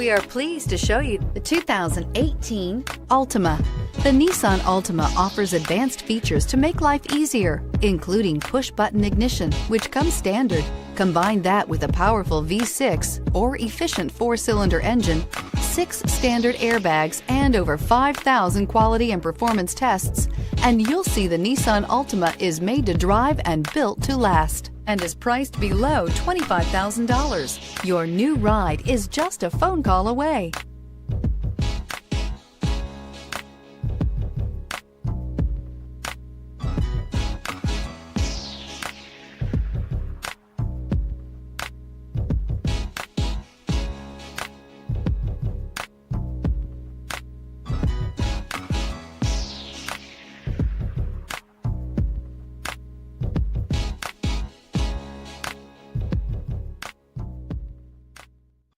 We are pleased to show you the 2018 Altima. The Nissan Altima offers advanced features to make life easier, including push-button ignition, which comes standard. Combine that with a powerful V6 or efficient 4-cylinder engine, 6 standard airbags, and over 5,000 quality and performance tests, and you'll see the Nissan Altima is made to drive and built to last, and is priced below $25,000. Your new ride is just a phone call away.